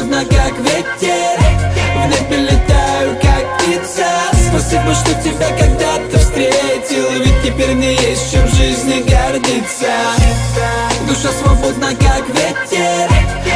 свободна, как ветер, в небе летаю, как птица. Спасибо, что тебя когда-то встретил, ведь теперь мне есть чем в жизни гордиться. Душа свободна, как ветер,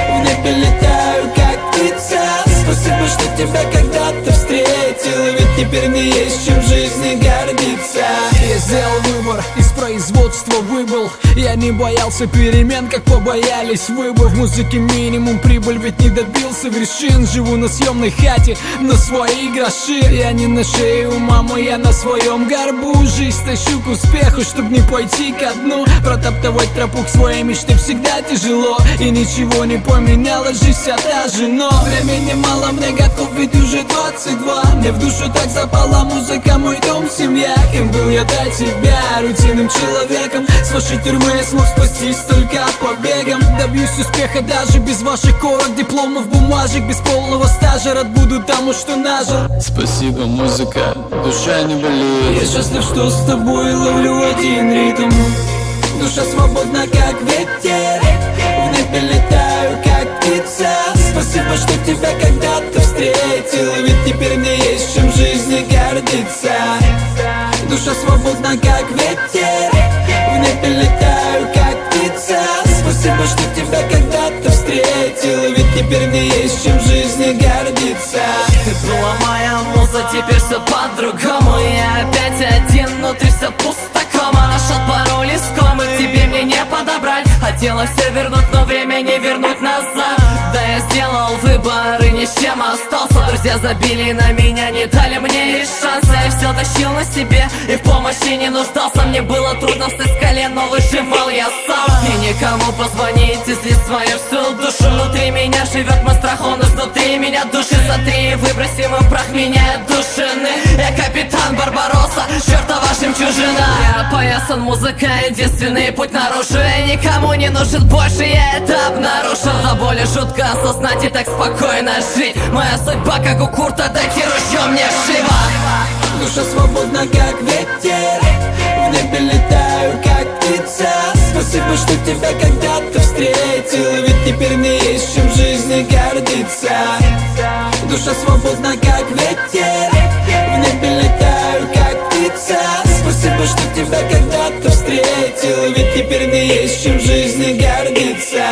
в небе летаю, как птица. Спасибо, что тебя когда-то встретил, ведь теперь мне есть чем в жизни гордиться. Я сделал выбор, из производства выбыл. Я не боялся перемен, как побоялись вы бы. В музыке минимум прибыль, ведь не добился вершин. Живу на съемной хате, на свои гроши. Я не на шее у мамы, я на своем горбу. Жизнь тащу к успеху, чтоб не пойти ко дну. Протаптывать тропу к своей мечте всегда тяжело, и ничего не поменялось, жизнь вся та же. Но времени мало, мне готов, ведь уже 22. Мне в душу так запала музыка, мой дом, семья. Кем был я до тебя, рутинным человеком. С вашей тюрьмы я смог спастись только побегом. Добьюсь успеха даже без ваших корок, дипломов, бумажек. Без полного стажа рад буду тому, что нажил. Спасибо, музыка, душа не болит. Я счастлив, что с тобой ловлю один ритм. Душа свободна, как ветер, в небе летаю, как птица. Спасибо, что тебя когда-то встретил, ведь теперь мне есть чем в жизни гордиться. Душа свободна, как ветер, в небе летаю, как птица. Спасибо, что тебя когда-то встретил, ведь теперь мне есть чем в жизни гордиться. Ты была моя муза, теперь все по-другому. Я опять один, внутри все пусто, кома. Нашел пароль искомый, тебе мне не подобрать. Хотела все вернуть, но время не вернуть назад. Да, я сделал выбор и ни с чем остался. Друзья забили на меня, не дали мне и шанса. Я все тащил на себе и в помощи не нуждался. Мне было трудно встать с колен, но выживал я сам. И никому позвонить, если свою всю душу. Внутри меня живет мой страх, он изнутри меня душит. Сотри, выбросим и прах меняет душины. Я капитан Барбаросса, чертова жемчужина. Я опоясан музыкой, единственный путь наружу. Я никому не нужен больше, я это обнаружил. До боли жутко осознать и так спокойно жить. Моя судьба, как у Курта, дайте ружье мне шива. Душа свободна, как ветер, в небе летаю, как птица. Спасибо, что тебя когда-то встретил, ведь теперь мне есть чем в жизни гордиться. Душа свободна, как ветер, в небе летаю, как птица. Спасибо, что тебя когда-то встретил, ведь теперь мне есть чем в жизни гордиться.